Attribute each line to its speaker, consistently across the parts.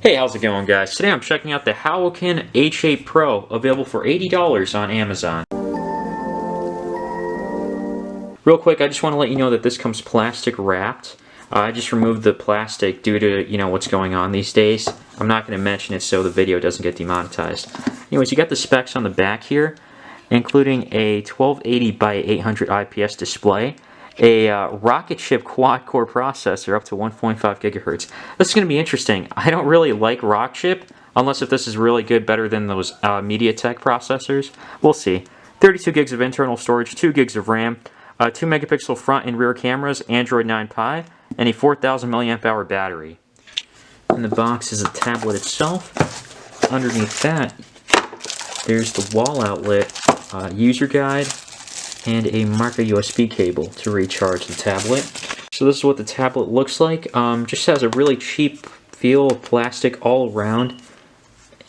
Speaker 1: Hey, how's it going, guys? Today I'm checking out the Haoqin H8 Pro, available for $80 on Amazon. Real quick, I just want to let you know that this comes plastic wrapped. I just removed the plastic due to, what's going on these days. I'm not going to mention it so the video doesn't get demonetized. Anyways, you got the specs on the back here, including a 1280 by 800 IPS display, a rockchip quad-core processor up to 1.5 gigahertz. This is going to be interesting. I don't really like rockchip, unless if this is really good, better than those MediaTek processors. We'll see. 32 gigs of internal storage, 2 gigs of RAM, 2 megapixel front and rear cameras, Android 9 Pie, and a 4,000 milliamp hour battery. In the box is the tablet itself. Underneath that, there's the wall outlet, user guide, and a micro USB cable to recharge the tablet. So this is what the tablet looks like. Just has a really cheap feel of plastic all around,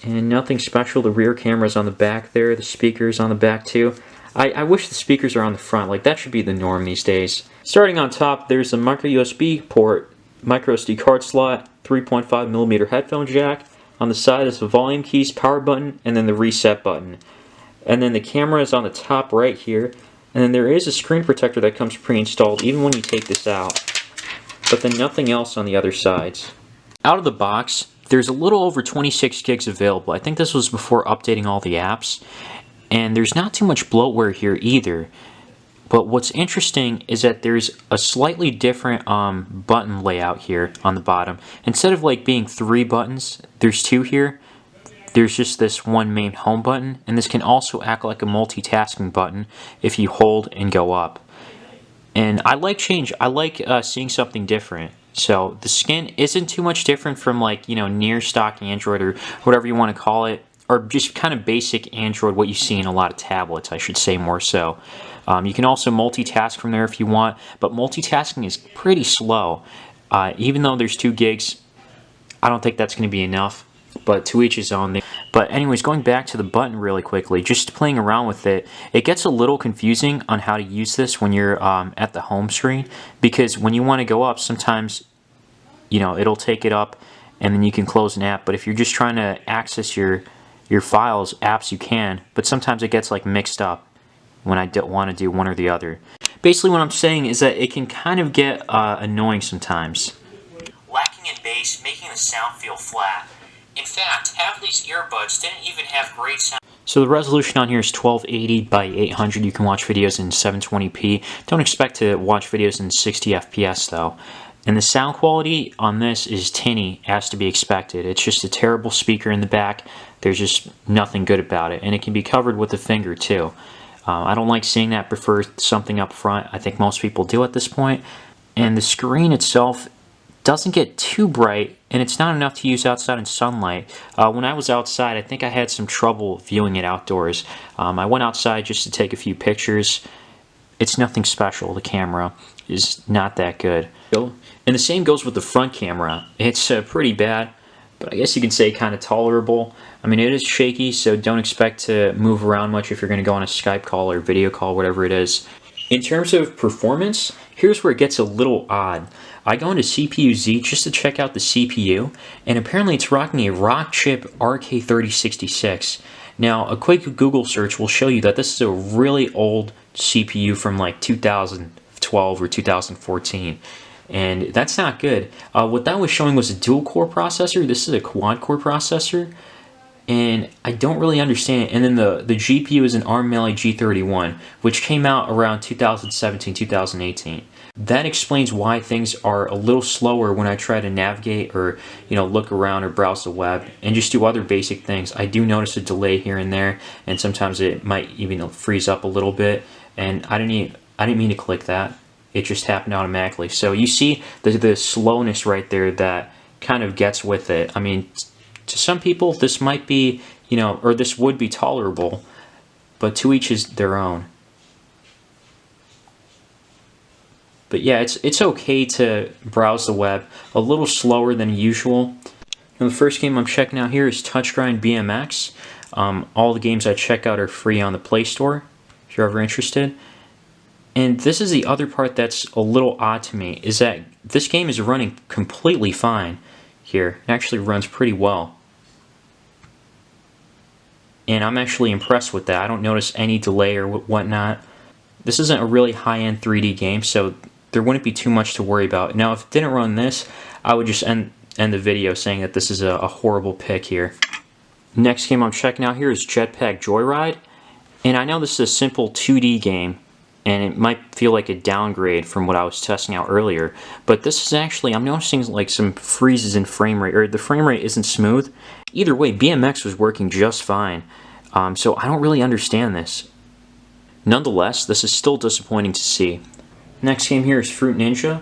Speaker 1: and nothing special. The rear camera's on the back there, the speakers on the back too. I wish the speakers are on the front, like that should be the norm these days. Starting on top, there's a micro USB port, micro SD card slot, 3.5mm headphone jack. On the side is the volume keys, power button, and then the reset button. And then the camera is on the top right here. And then there is a screen protector that comes pre-installed even when you take this out. But then nothing else on the other sides. Out of the box, there's a little over 26 gigs available. I think this was before updating all the apps. And there's not too much bloatware here either. But what's interesting is that there's a slightly different button layout here on the bottom. Instead of like being 3 buttons, there's 2 here. There's just this one main home button, and this can also act like a multitasking button if you hold and go up. And I like change. I like seeing something different. So the skin isn't too much different from like, near stock Android or whatever you want to call it, or just kind of basic Android, what you see in a lot of tablets, I should say more so. You can also multitask from there if you want, but multitasking is pretty slow. Even though there's 2 gigs, I don't think that's going to be enough. But to each his own. But anyways, going back to the button really quickly, just playing around with it, it gets a little confusing on how to use this when you're at the home screen, because when you want to go up, sometimes it'll take it up and then you can close an app. But if you're just trying to access your files, apps, you can, but sometimes it gets like mixed up when I don't want to do one or the other. Basically what I'm saying is that it can kind of get annoying sometimes. Lacking in bass, making the sound feel flat. In fact, half of these earbuds didn't even have great sound. So the resolution on here is 1280 by 800. You can watch videos in 720p. Don't expect to watch videos in 60 FPS though. And the sound quality on this is tinny, as to be expected. It's just a terrible speaker in the back. There's just nothing good about it. And it can be covered with a finger too. I don't like seeing that. Prefer something up front. I think most people do at this point. And the screen itself doesn't get too bright, and it's not enough to use outside in sunlight. When I was outside, I think I had some trouble viewing it outdoors. I went outside just to take a few pictures. It's nothing special. The camera is not that good. And the same goes with the front camera. It's pretty bad, but I guess you can say kind of tolerable. I mean, it is shaky, so don't expect to move around much if you're going to go on a Skype call or video call, whatever it is. In terms of performance, here's where it gets a little odd. I go into CPU-Z just to check out the CPU, and apparently it's rocking a rockchip RK3066. Now, a quick Google search will show you that this is a really old CPU from like 2012 or 2014, and that's not good. What that was showing was a dual-core processor. This is a quad-core processor, and I don't really understand it. And then the GPU is an ARM Mali G31, which came out around 2017, 2018. That explains why things are a little slower when I try to navigate or look around or browse the web and just do other basic things. I do notice a delay here and there, and sometimes it might even freeze up a little bit, and I didn't mean to click that. It just happened automatically. So you see the slowness right there that kind of gets with it. I mean, to some people this might be, or this would be tolerable, but to each is their own. But yeah, it's okay to browse the web a little slower than usual. And the first game I'm checking out here is Touchgrind BMX. All the games I check out are free on the Play Store, if you're ever interested. And this is the other part that's a little odd to me, is that this game is running completely fine. here. It actually runs pretty well. And I'm actually impressed with that. I don't notice any delay or whatnot. This isn't a really high-end 3D game, so there wouldn't be too much to worry about. Now, if it didn't run this, I would just end the video saying that this is a horrible pick here. Next game I'm checking out here is Jetpack Joyride. And I know this is a simple 2D game, and it might feel like a downgrade from what I was testing out earlier. But this is actually, I'm noticing like some freezes in frame rate, or the frame rate isn't smooth. Either way, BMX was working just fine. So I don't really understand this. Nonetheless, this is still disappointing to see. Next game here is Fruit Ninja.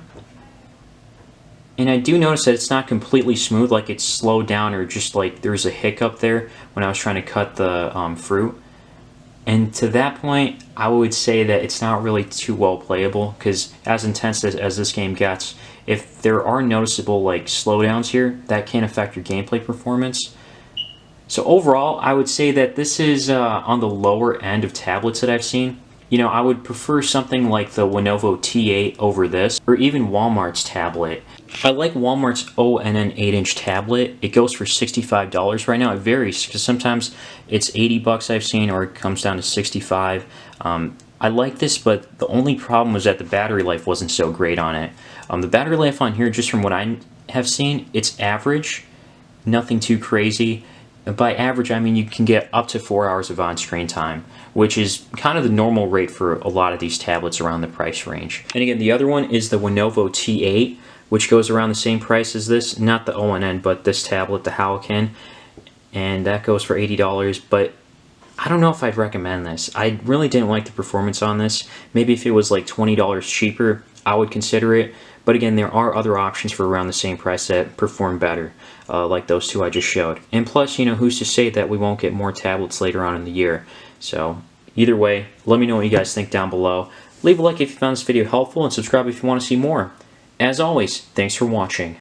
Speaker 1: And I do notice that it's not completely smooth, like it's slowed down or just like there's a hiccup there when I was trying to cut the fruit. And to that point, I would say that it's not really too well playable, because as intense as this game gets, if there are noticeable like slowdowns here, that can affect your gameplay performance. So overall, I would say that this is on the lower end of tablets that I've seen. You know, I would prefer something like the Lenovo T8 over this, or even Walmart's tablet. I like Walmart's ONN 8-inch tablet. It goes for $65 right now. It varies, because sometimes it's 80 bucks I've seen, or it comes down to 65. I like this, but the only problem was that the battery life wasn't so great on it. The battery life on here, just from what I have seen, it's average, nothing too crazy. By average, I mean you can get up to 4 hours of on-screen time, which is kind of the normal rate for a lot of these tablets around the price range. And again, the other one is the Lenovo T8, which goes around the same price as this, not the ONN, but this tablet, the Haoqin, and that goes for $80, but I don't know if I'd recommend this. I really didn't like the performance on this. Maybe if it was like $20 cheaper, I would consider it. But again, there are other options for around the same price that perform better, like those two I just showed. And plus, you know, who's to say that we won't get more tablets later on in the year? So either way, let me know what you guys think down below. Leave a like if you found this video helpful, and subscribe if you want to see more. As always, thanks for watching.